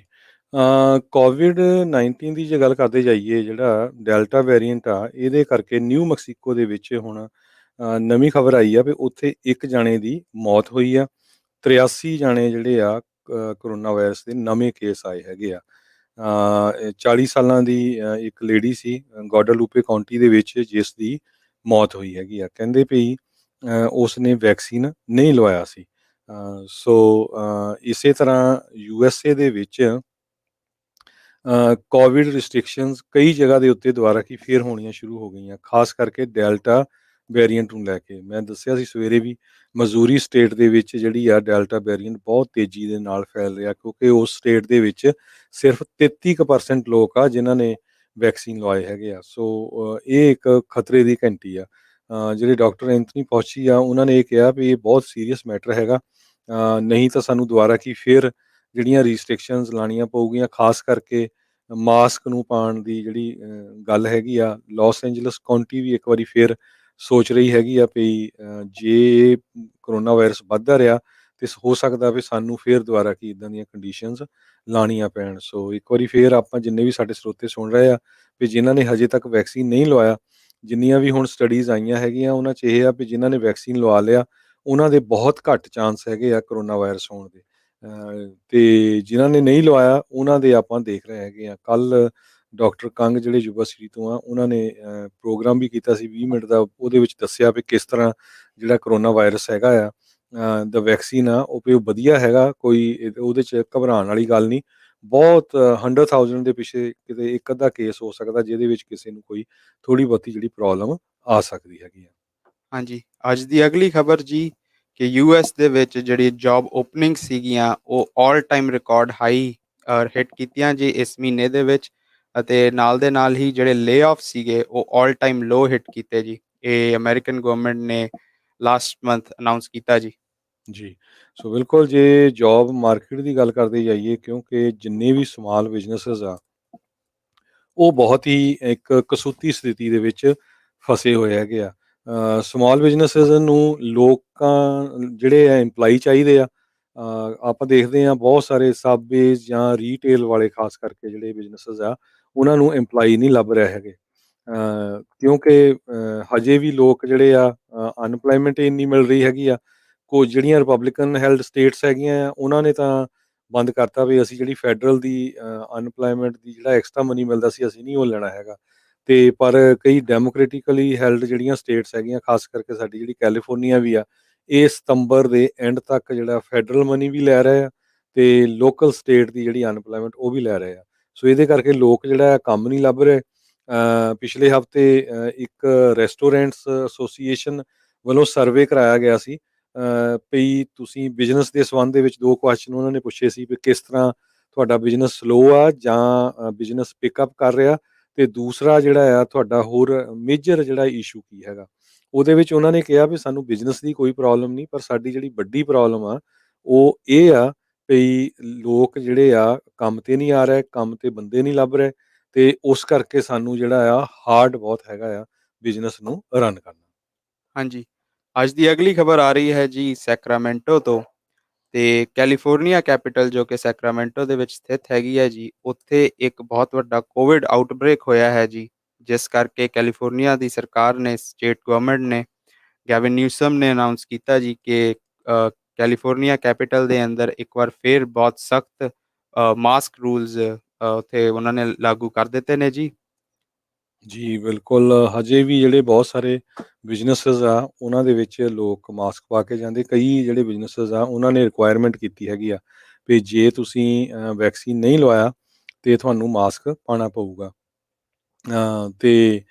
Speaker 1: ਕੋਵਿਡ-19 ਦੀ ਜੇ ਗੱਲ ਕਰਦੇ ਜਾਈਏ, ਜਿਹੜਾ ਡੈਲਟਾ ਵੇਰੀਐਂਟ ਆ, ਇਹਦੇ ਕਰਕੇ ਨਿਊ ਮੈਕਸੀਕੋ ਦੇ ਵਿੱਚ ਹੁਣ ਨਵੀਂ ਖਬਰ ਆਈ ਆ ਵੀ ਉੱਥੇ ਇੱਕ ਜਾਣੇ ਦੀ ਮੌਤ ਹੋਈ ਆ। 83 ਜਾਣੇ ਜਿਹੜੇ ਆ ਕਰੋਨਾ ਵਾਇਰਸ ਦੇ ਨਵੇਂ ਕੇਸ ਆਏ ਹੈਗੇ ਆ। 40 ਸਾਲਾਂ ਦੀ ਇੱਕ ਲੇਡੀ ਸੀ ਗਵਾਡਾਲੂਪੇ ਕਾਉਂਟੀ ਦੇ ਵਿੱਚ, ਜਿਸ ਦੀ ਮੌਤ ਹੋਈ ਹੈਗੀ ਆ। ਕਹਿੰਦੇ ਵੀ ਉਸ ਨੇ ਵੈਕਸੀਨ ਨਹੀਂ ਲਵਾਇਆ ਸੀ। ਸੋ ਇਸੇ ਤਰ੍ਹਾਂ USA ਦੇ ਵਿੱਚ ਕੋਵਿਡ ਰਿਸਟ੍ਰਿਕਸ਼ਨਸ ਕਈ ਜਗ੍ਹਾ ਦੇ ਉੱਤੇ ਦੁਬਾਰਾ ਕੀ ਫੇਰ ਹੋਣੀਆਂ ਸ਼ੁਰੂ ਹੋ ਗਈਆਂ, ਖਾਸ ਕਰਕੇ ਡੈਲਟਾ ਵੇਰੀਐਂਟ ਨੂੰ ਲੈ ਕੇ। ਮੈਂ ਦੱਸਿਆ ਸੀ ਸਵੇਰੇ ਵੀ, ਮਜ਼ੂਰੀ ਸਟੇਟ ਦੇ ਵਿੱਚ ਜਿਹੜੀ ਆ ਡੈਲਟਾ ਵੇਰੀਐਂਟ ਬਹੁਤ ਤੇਜ਼ੀ ਦੇ ਨਾਲ ਫੈਲ ਰਿਹਾ, ਕਿਉਂਕਿ ਉਸ ਸਟੇਟ ਦੇ ਵਿੱਚ ਸਿਰਫ 33% ਲੋਕ ਆ ਜਿਨ੍ਹਾਂ ਨੇ ਵੈਕਸੀਨ ਲਵਾਏ ਹੈਗੇ ਆ। ਸੋ ਇਹ ਇੱਕ ਖਤਰੇ ਦੀ ਘੰਟੀ ਆ। ਜਿਹੜੇ ਡਾਕਟਰ ਐਂਥਨੀ ਫੌਚੀ ਆ, ਉਹਨਾਂ ਨੇ ਇਹ ਕਿਹਾ ਵੀ ਇਹ ਬਹੁਤ ਸੀਰੀਅਸ ਮੈਟਰ ਹੈਗਾ, ਨਹੀਂ ਤਾਂ ਸਾਨੂੰ ਦੁਬਾਰਾ ਕੀ ਫੇਰ ਜਿਹੜੀਆਂ ਰਿਸਟ੍ਰਿਕਸ਼ਨਸ ਲਾਉਣੀਆਂ ਪਊਗੀਆਂ, ਖਾਸ ਕਰਕੇ ਮਾਸਕ ਨੂੰ ਪਾਉਣ ਦੀ ਜਿਹੜੀ ਗੱਲ ਹੈਗੀ ਆ। ਲਾਸ ਐਂਜਲਸ ਕਾਉਂਟੀ ਵੀ ਇੱਕ ਵਾਰੀ ਫੇਰ ਸੋਚ ਰਹੀ ਹੈਗੀ ਆ ਵੀ ਜੇ ਕਰੋਨਾ ਵਾਇਰਸ ਵੱਧਦਾ ਰਿਹਾ ਤੇ ਹੋ ਸਕਦਾ ਵੀ ਸਾਨੂੰ ਫੇਰ ਦੁਬਾਰਾ ਕੀ ਇੱਦਾਂ ਦੀਆਂ ਕੰਡੀਸ਼ਨਸ ਲਾਉਣੀਆਂ ਪੈਣ। ਸੋ ਇੱਕ ਵਾਰੀ ਫੇਰ ਆਪਾਂ ਜਿੰਨੇ ਵੀ ਸਾਡੇ ਸਰੋਤੇ ਸੁਣ ਰਹੇ ਆ ਵੀ ਜਿਨ੍ਹਾਂ ਨੇ ਹਜੇ ਤੱਕ ਵੈਕਸੀਨ ਨਹੀਂ ਲਵਾਇਆ, ਜਿੰਨੀਆਂ ਵੀ ਹੁਣ ਸਟੱਡੀਜ਼ ਆਈਆਂ ਹੈਗੀਆਂ, ਉਹਨਾਂ 'ਚ ਇਹ ਆ ਵੀ ਜਿਨ੍ਹਾਂ ਨੇ ਵੈਕਸੀਨ ਲਵਾ ਲਿਆ ਉਹਨਾਂ ਦੇ ਬਹੁਤ ਘੱਟ ਚਾਂਸ ਹੈਗੇ ਆ ਕਰੋਨਾ ਵਾਇਰਸ ਹੋਣ ਦੇ। ਤੇ ਜਿਨ੍ਹਾਂ ਨੇ ਨਹੀਂ ਲਵਾਇਆ ਉਹਨਾਂ ਦੇ ਆਪਾਂ ਦੇਖ ਰਹੇ ਹੈਗੇ ਆ। ਕੱਲ੍ਹ ਡਾਕਟਰ ਕੰਗ ਜਿਹੜੇ ਯੁਵਾ ਸਿਟੀ ਤੋਂ ਆ, ਉਹਨਾਂ ਨੇ ਪ੍ਰੋਗਰਾਮ ਵੀ ਕੀਤਾ ਸੀ 20 ਮਿੰਟ ਦਾ, ਉਹਦੇ ਵਿੱਚ ਦੱਸਿਆ ਵੀ ਕਿਸ ਤਰ੍ਹਾਂ ਜਿਹੜਾ ਕਰੋਨਾ ਵਾਇਰਸ ਹੈਗਾ ਆ, ਦਾ ਵੈਕਸੀਨ ਆ ਉਹ ਵੀ ਵਧੀਆ ਹੈਗਾ, ਕੋਈ ਉਹਦੇ 'ਚ ਘਬਰਾਉਣ ਵਾਲੀ ਗੱਲ ਨਹੀਂ। ਬਹੁਤ 100,000 ਦੇ ਪਿੱਛੇ ਕਿਤੇ ਇੱਕ ਅੱਧਾ ਕੇਸ ਹੋ ਸਕਦਾ ਜਿਹਦੇ ਵਿੱਚ ਕਿਸੇ ਨੂੰ ਕੋਈ ਥੋੜ੍ਹੀ ਬਹੁਤੀ ਜਿਹੜੀ ਪ੍ਰੋਬਲਮ ਆ ਸਕਦੀ ਹੈਗੀ ਆ।
Speaker 2: ਹਾਂਜੀ, ਅੱਜ ਦੀ ਅਗਲੀ ਖਬਰ ਜੀ ਕਿ ਯੂਐਸ ਦੇ ਵਿੱਚ ਜਿਹੜੀ ਜੌਬ ਓਪਨਿੰਗ ਸੀਗੀਆਂ ਉਹ all time record high hit ਕੀਤੀਆਂ ਜੀ ਇਸ ਮਹੀਨੇ ਦੇ ਵਿੱਚ, ਅਤੇ ਨਾਲ ਦੇ ਨਾਲ ਹੀ ਜਿਹੜੇ ਲੇਆਫ ਸੀਗੇ ਉਹ ਆਲ ਟਾਈਮ ਲੋ ਹਿੱਟ ਕੀਤੇ ਜੀ। ਇਹ ਅਮਰੀਕਨ ਗਵਰਨਮੈਂਟ ਨੇ ਲਾਸਟ ਮੰਥ ਅਨਾਉਂਸ ਕੀਤਾ ਜੀ।
Speaker 1: ਜੀ, ਸੋ ਬਿਲਕੁਲ ਜੇ ਜੋਬ ਮਾਰਕੀਟ ਦੀ ਗੱਲ ਕਰਦੇ ਜਾਈਏ, ਕਿਉਂਕਿ ਜਿੰਨੇ ਵੀ ਸਮਾਲ ਬਿਜ਼ਨੈਸਿਸ ਆ ਉਹ ਬਹੁਤ ਹੀ ਇੱਕ ਕਸੂਤੀ ਸਥਿਤੀ ਦੇ ਵਿੱਚ ਫਸੇ ਹੋਏ ਹੈਗੇ ਆ। ਸਮਾਲ ਬਿਜ਼ਨੈਸਿਸ ਨੂੰ ਲੋਕਾਂ ਜਿਹੜੇ ਆ ਇੰਪਲਾਈ ਚਾਹੀਦੇ ਆ। ਆਪਾਂ ਦੇਖਦੇ ਹਾਂ ਬਹੁਤ ਸਾਰੇ ਸਾਬਵੇਜ਼ ਜਾਂ ਰੀਟੇਲ ਵਾਲੇ ਖਾਸ ਕਰਕੇ ਜਿਹੜੇ ਬਿਜ਼ਨੈਸਿਸ ਆ ਉਹਨਾਂ ਨੂੰ ਇੰਪਲਾਈ ਨਹੀਂ ਲੱਭ ਰਹੇ ਹੈਗੇ। ਕਿਉਂਕਿ ਹਜੇ ਵੀ ਲੋਕ ਜਿਹੜੇ ਆ ਅਨਪਲਾਈਮੈਂਟ ਇੰਨੀ ਮਿਲ ਰਹੀ ਹੈਗੀ ਆ। ਕੁਝ ਜਿਹੜੀਆਂ ਰਿਪਬਲਿਕਨ ਹੈਲਡ ਸਟੇਟਸ ਹੈਗੀਆਂ ਆ ਉਹਨਾਂ ਨੇ ਤਾਂ ਬੰਦ ਕਰਤਾ ਵੀ ਅਸੀਂ ਜਿਹੜੀ ਫੈਡਰਲ ਦੀ ਅਨਪਲਾਈਮੈਂਟ ਦੀ ਜਿਹੜਾ ਐਕਸਟਰਾ ਮਨੀ ਮਿਲਦਾ ਸੀ ਅਸੀਂ ਨਹੀਂ ਉਹ ਲੈਣਾ ਹੈਗਾ। ਤੇ ਪਰ ਕਈ ਡੈਮੋਕ੍ਰੇਟਿਕਲੀ ਹੈਲਡ ਜਿਹੜੀਆਂ ਸਟੇਟਸ ਹੈਗੀਆਂ, ਖਾਸ ਕਰਕੇ ਸਾਡੀ ਜਿਹੜੀ ਕੈਲੀਫੋਰਨੀਆ ਵੀ ਆ, ਇਹ ਸਤੰਬਰ ਦੇ ਐਂਡ ਤੱਕ ਜਿਹੜਾ ਫੈਡਰਲ ਮਨੀ ਵੀ ਲੈ ਰਹੇ ਆ ਤੇ ਲੋਕਲ ਸਟੇਟ ਦੀ ਜਿਹੜੀ ਅਨਪਲਾਈਮੈਂਟ ਉਹ ਵੀ ਲੈ ਰਹੇ ਆ। ਸੋ ਇਹਦੇ ਕਰਕੇ ਲੋਕ ਜਿਹੜਾ ਕੰਮ ਨਹੀਂ ਲੱਭ ਰਹੇ। ਪਿਛਲੇ ਹਫਤੇ ਇੱਕ ਰੈਸਟੋਰੈਂਟਸ ਐਸੋਸੀਏਸ਼ਨ ਵੱਲੋਂ ਸਰਵੇ ਕਰਾਇਆ ਗਿਆ ਸੀ ਵੀ ਤੁਸੀਂ ਬਿਜ਼ਨਸ ਦੇ ਸੰਬੰਧ ਦੇ ਵਿੱਚ ਦੋ ਕੁਐਸਚਨ ਉਹਨਾਂ ਨੇ ਪੁੱਛੇ ਸੀ ਵੀ ਕਿਸ ਤਰ੍ਹਾਂ ਤੁਹਾਡਾ ਬਿਜ਼ਨਸ ਸਲੋ ਆ ਜਾਂ ਬਿਜ਼ਨਸ ਪਿਕਅਪ ਕਰ ਰਿਹਾ, ਤੇ ਦੂਸਰਾ ਜਿਹੜਾ ਆ ਤੁਹਾਡਾ ਹੋਰ ਮੇਜਰ ਜਿਹੜਾ ਇਸ਼ੂ ਕੀ ਹੈਗਾ। ਉਹਦੇ ਵਿੱਚ ਉਹਨਾਂ ਨੇ ਕਿਹਾ ਵੀ ਸਾਨੂੰ ਬਿਜ਼ਨਸ ਦੀ ਕੋਈ ਪ੍ਰੋਬਲਮ ਨਹੀਂ, ਪਰ ਸਾਡੀ ਜਿਹੜੀ ਵੱਡੀ ਪ੍ਰੋਬਲਮ ਆ ਉਹ ਇਹ ਆ ਵੀ ਲੋਕ ਜਿਹੜੇ ਆ ਕੰਮ ਤੇ ਨਹੀਂ ਆ ਰਹੇ, ਕੰਮ ਤੇ ਬੰਦੇ ਨਹੀਂ ਲੱਭ ਰਹੇ, ਤੇ ਉਸ ਕਰਕੇ ਸਾਨੂੰ ਜਿਹੜਾ ਆ ਹਾਰਡ ਬਹੁਤ ਹੈਗਾ ਆ ਬਿਜ਼ਨਸ ਨੂੰ ਰਨ ਕਰਨਾ।
Speaker 2: ਹਾਂਜੀ, ਅੱਜ ਦੀ ਅਗਲੀ ਖਬਰ ਆ ਰਹੀ ਹੈ ਜੀ ਸੈਕਰਾਮੈਂਟੋ ਤੋਂ। ਤੇ ਕੈਲੀਫੋਰਨੀਆ ਕੈਪੀਟਲ ਜੋ ਕਿ ਸੈਕਰਾਮੈਂਟੋ ਦੇ ਵਿੱਚ ਸਥਿਤ ਹੈਗੀ ਹੈ ਜੀ, ਉੱਥੇ ਇੱਕ ਬਹੁਤ ਵੱਡਾ ਕੋਵਿਡ ਆਊਟਬ੍ਰੇਕ ਹੋਇਆ ਹੈ ਜੀ, ਜਿਸ ਕਰਕੇ ਕੈਲੀਫੋਰਨੀਆ ਦੀ ਸਰਕਾਰ ਨੇ, ਸਟੇਟ ਗਵਰਨਮੈਂਟ ਨੇ, ਗੈਵਿਨ ਨਿਊਸਮ ਨੇ ਅਨਾਉਂਸ ਕੀਤਾ ਜੀ ਕਿ ਕੈਲੀਫੋਰਨੀਆ ਕੈਪੀਟਲ ਦੇ ਅੰਦਰ ਇੱਕ ਵਾਰ ਫਿਰ ਬਹੁਤ ਸਖਤ ਮਾਸਕ ਰੂਲਸ ਉੱਥੇ ਉਹਨਾਂ ਨੇ ਲਾਗੂ ਕਰ ਦਿੱਤੇ ਨੇ ਜੀ।
Speaker 1: ਜੀ ਬਿਲਕੁਲ, ਹਜੇ ਵੀ ਜਿਹੜੇ ਬਹੁਤ ਸਾਰੇ ਬਿਜ਼ਨਸਿਸ ਆ ਉਹਨਾਂ ਦੇ ਵਿੱਚ ਲੋਕ ਮਾਸਕ ਪਾ ਕੇ ਜਾਂਦੇ। ਕਈ ਜਿਹੜੇ ਬਿਜ਼ਨਸਿਸ ਆ ਉਹਨਾਂ ਨੇ ਰਿਕੁਆਇਰਮੈਂਟ ਕੀਤੀ ਹੈਗੀ ਆ ਵੀ ਜੇ ਤੁਸੀਂ ਵੈਕਸੀਨ ਨਹੀਂ ਲਵਾਇਆ ਤੇ ਤੁਹਾਨੂੰ ਮਾਸਕ ਪਾਉਣਾ ਪਊਗਾ। ਤੇ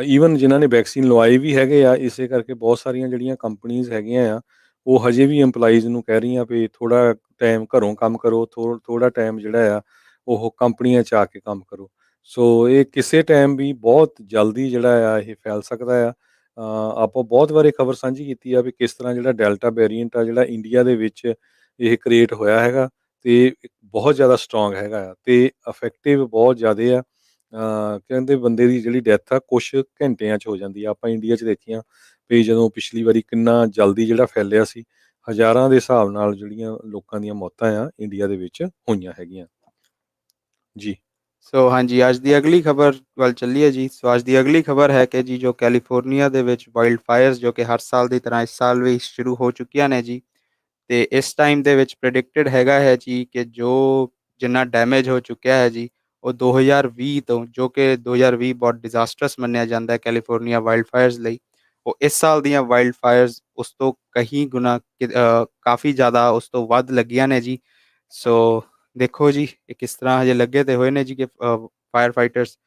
Speaker 1: ਈਵਨ ਜਿਨ੍ਹਾਂ ਨੇ ਵੈਕਸੀਨ ਲਵਾਏ ਵੀ ਹੈਗੇ ਆ, ਇਸੇ ਕਰਕੇ ਬਹੁਤ ਸਾਰੀਆਂ ਜਿਹੜੀਆਂ ਕੰਪਨੀਜ਼ ਹੈਗੀਆਂ ਆ ਉਹ ਹਜੇ ਵੀ ਇੰਪਲਾਈਜ਼ ਨੂੰ ਕਹਿ ਰਹੀਆਂ ਵੀ ਥੋੜ੍ਹਾ ਟਾਈਮ ਘਰੋਂ ਕੰਮ ਕਰੋ, ਥੋੜ੍ਹਾ ਟਾਈਮ ਜਿਹੜਾ ਆ ਉਹ ਕੰਪਨੀਆਂ 'ਚ ਆ ਕੇ ਕੰਮ ਕਰੋ। ਸੋ ਇਹ ਕਿਸੇ ਟਾਈਮ ਵੀ ਬਹੁਤ ਜਲਦੀ ਜਿਹੜਾ ਆ ਇਹ ਫੈਲ ਸਕਦਾ ਆ। ਆਪਾਂ ਬਹੁਤ ਵਾਰੀ ਖਬਰ ਸਾਂਝੀ ਕੀਤੀ ਆ ਵੀ ਕਿਸ ਤਰ੍ਹਾਂ ਜਿਹੜਾ ਡੈਲਟਾ ਵੇਰੀਐਂਟ ਆ ਜਿਹੜਾ ਇੰਡੀਆ ਦੇ ਵਿੱਚ ਇਹ ਕ੍ਰੀਏਟ ਹੋਇਆ ਹੈਗਾ, ਤੇ ਬਹੁਤ ਜ਼ਿਆਦਾ ਸਟਰੋਂਗ ਹੈਗਾ ਆ ਤੇ ਇਫੈਕਟਿਵ ਬਹੁਤ ਜ਼ਿਆਦਾ ਆ। ਕਹਿੰਦੇ ਬੰਦੇ ਦੀ ਜਿਹੜੀ ਡੈਥ ਆ ਕੁਛ ਘੰਟਿਆਂ 'ਚ ਹੋ ਜਾਂਦੀ ਆ। ਆਪਾਂ ਇੰਡੀਆ 'ਚ ਦੇਖੀਆਂ ਵੀ ਜਦੋਂ ਪਿਛਲੀ ਵਾਰੀ ਕਿੰਨਾ ਜਲਦੀ ਜਿਹੜਾ ਫੈਲਿਆ ਸੀ, ਹਜ਼ਾਰਾਂ ਦੇ ਹਿਸਾਬ ਨਾਲ ਜਿਹੜੀਆਂ ਲੋਕਾਂ ਦੀਆਂ ਮੌਤਾਂ ਆ ਇੰਡੀਆ ਦੇ ਵਿੱਚ ਹੋਈਆਂ ਹੈਗੀਆਂ ਜੀ।
Speaker 2: ਸੋ ਹਾਂਜੀ, ਅੱਜ ਦੀ ਅਗਲੀ ਖਬਰ ਵੱਲ ਚੱਲੀਏ ਜੀ। ਸੋ ਅੱਜ ਦੀ ਅਗਲੀ ਖਬਰ ਹੈ ਕਿ ਜੀ ਜੋ ਕੈਲੀਫੋਰਨੀਆ ਦੇ ਵਿੱਚ ਵਾਈਲਡ ਫਾਇਰਸ ਜੋ ਕਿ ਹਰ ਸਾਲ ਦੀ ਤਰ੍ਹਾਂ ਇਸ ਸਾਲ ਵੀ ਸ਼ੁਰੂ ਹੋ ਚੁੱਕੀਆਂ ਨੇ ਜੀ, ਤੇ ਇਸ ਟਾਈਮ ਦੇ ਵਿੱਚ ਪ੍ਰੈਡਿਕਟਡ ਹੈਗਾ ਹੈ ਜੀ ਕਿ ਜੋ ਜਿੰਨਾ ਡੈਮੇਜ ਹੋ ਚੁੱਕਿਆ ਹੈ ਜੀ ਉਹ 2020 ਤੋਂ, ਜੋ ਕਿ 2020 ਬਹੁਤ ਡਿਜ਼ਾਸਟਰਸ ਮੰਨਿਆ ਜਾਂਦਾ ਹੈ ਕੈਲੀਫੋਰਨੀਆ ਵਾਈਲਡ ਫਾਇਰਸ ਲਈ, ਉਹ ਇਸ ਸਾਲ ਦੀਆਂ ਵਾਈਲਡ ਫਾਇਰਸ ਉਸ ਤੋਂ ਕहीं ਗੁਣਾ ਕਾਫੀ ਜ਼ਿਆਦਾ ਉਸ ਤੋਂ ਵੱਧ ਲੱਗੀਆਂ ਨੇ ਜੀ। ਸੋ ਦੇਖੋ ਜੀ ਇਹ ਕਿਸ ਤਰ੍ਹਾਂ ਹਜੇ ਲੱਗੇ ਤੇ ਹੋਏ ਨੇ ਜੀ ਕਿ ਫਾਇਰ ਫਾਈਟਰਸ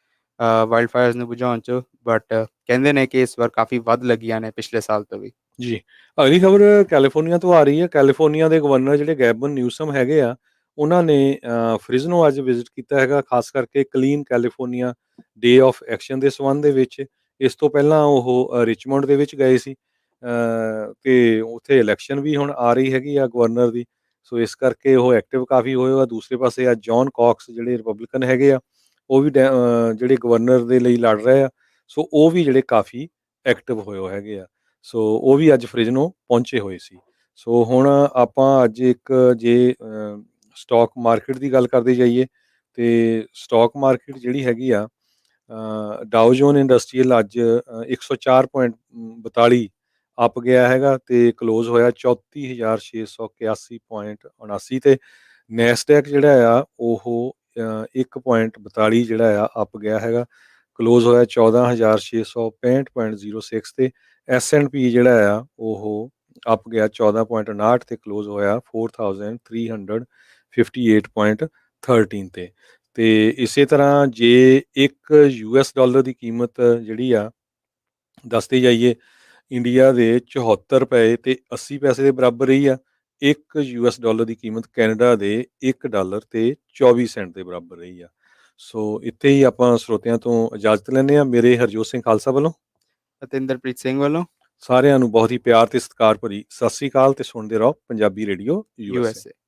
Speaker 2: ਵਾਈਲਡ ਫਾਇਰਸ ਨੂੰ ਬੁਝਾਉਣ 'ਚ, ਬਟ ਕਹਿੰਦੇ ਨੇ ਕਿ ਇਸ ਵਾਰ ਕਾਫੀ ਵੱਧ ਲੱਗੀਆਂ ਨੇ ਪਿਛਲੇ ਸਾਲ ਤੋਂ ਵੀ।
Speaker 1: ਜੀ, ਅਗਲੀ ਖਬਰ ਕੈਲੀਫੋਰਨੀਆ ਤੋਂ ਆ ਰਹੀ ਹੈ। ਕੈਲੀਫੋਰਨੀਆ ਦੇ ਗਵਰਨਰ ਜਿਹੜੇ ਗੈਬਨ ਨਿਊਸਮ ਹੈਗੇ ਆ, ਉਹਨਾਂ ਨੇ ਫ੍ਰਿਜ਼ਨੋ ਅੱਜ ਵਿਜ਼ਿਟ ਕੀਤਾ ਹੈਗਾ, ਖਾਸ ਕਰਕੇ clean California day of action ਦੇ ਸੰਬੰਧ ਦੇ ਵਿੱਚ। ਇਸ ਤੋਂ ਪਹਿਲਾਂ ਉਹ ਰਿਚਮੰਡ ਦੇ ਵਿੱਚ ਗਏ ਸੀ, ਤੇ ਉੱਥੇ ਇਲੈਕਸ਼ਨ ਵੀ ਹੁਣ ਆ ਰਹੀ ਹੈਗੀ ਆ ਗਵਰਨਰ ਦੀ। ਸੋ ਇਸ ਕਰਕੇ ਉਹ ਐਕਟਿਵ ਕਾਫੀ ਹੋਏ ਆ। ਦੂਸਰੇ ਪਾਸੇ ਆ ਜੌਨ ਕਾਕਸ ਜਿਹੜੇ ਰਿਪਬਲਿਕਨ ਹੈਗੇ ਆ, ਉਹ ਵੀ ਜਿਹੜੇ ਗਵਰਨਰ ਦੇ ਲਈ ਲੜ ਰਹੇ ਆ। ਸੋ ਉਹ ਵੀ ਜਿਹੜੇ ਕਾਫੀ ਐਕਟਿਵ ਹੋਏ ਹੈਗੇ ਆ। ਸੋ ਉਹ ਵੀ ਅੱਜ ਫ੍ਰਿਜ਼ਨੋ ਪਹੁੰਚੇ ਹੋਏ ਸੀ। ਸੋ ਹੁਣ ਆਪਾਂ ਅੱਜ ਇੱਕ ਜੇ ਸਟਾਕ ਮਾਰਕੀਟ ਦੀ ਗੱਲ ਕਰਦੇ ਜਾਈਏ, ਤੇ ਸਟਾਕ ਮਾਰਕੀਟ ਜਿਹੜੀ ਹੈਗੀ ਆ, ਡਾਓ ਜੋਨ ਇੰਡਸਟਰੀਅਲ ਅੱਜ 104.42 ਅਪ ਗਿਆ ਹੈਗਾ ਤੇ ਕਲੋਜ਼ ਹੋਇਆ 34,681.79 ਤੇ। ਨੈਸਡੈਕ ਜਿਹੜਾ ਆ ਉਹ 1.42 ਜਿਹੜਾ ਆ ਅਪ ਗਿਆ ਹੈਗਾ, ਕਲੋਜ਼ ਹੋਇਆ 14,665.06 ਤੇ। S&P ਜਿਹੜਾ ਆ ਉਹ ਅਪ ਗਿਆ 14.59 ਤੇ ਕਲੋਜ਼ ਹੋਇਆ 4,358.13 ਤੇ ਇਸੇ ਤਰ੍ਹਾਂ ਜੇ ਇੱਕ US$ ਦੀ ਕੀਮਤ ਜਿਹੜੀ ਆ ਦੱਸਦੇ ਜਾਈਏ, ਇੰਡੀਆ ਦੇ 74 ਰੁਪਏ ਤੇ 80 ਪੈਸੇ ਦੇ ਬਰਾਬਰ ਰਹੀ ਆ। ਇੱਕ US$ ਦੀ ਕੀਮਤ ਕੈਨੇਡਾ ਦੇ $1 ਤੇ 24 ਸੈਂਟ ਦੇ ਬਰਾਬਰ ਰਹੀ ਆ। ਸੋ ਇੱਥੇ ਹੀ ਆਪਾਂ ਸਰੋਤਿਆਂ ਤੋਂ ਇਜਾਜ਼ਤ ਲੈਂਦੇ ਹਾਂ। ਮੇਰੇ ਹਰਜੋਤ ਸਿੰਘ ਖਾਲਸਾ ਵੱਲੋਂ,
Speaker 2: ਅਤਿੰਦਰਪ੍ਰੀਤ ਸਿੰਘ ਵੱਲੋਂ
Speaker 1: ਸਾਰਿਆਂ ਨੂੰ ਬਹੁਤ ਹੀ ਪਿਆਰ ਤੇ ਸਤਿਕਾਰ ਭਰੀ ਸਤਿ ਸ੍ਰੀ ਅਕਾਲ ਤੇ ਸੁਣਦੇ ਰਹੋ ਪੰਜਾਬੀ ਰੇਡੀਓ USA।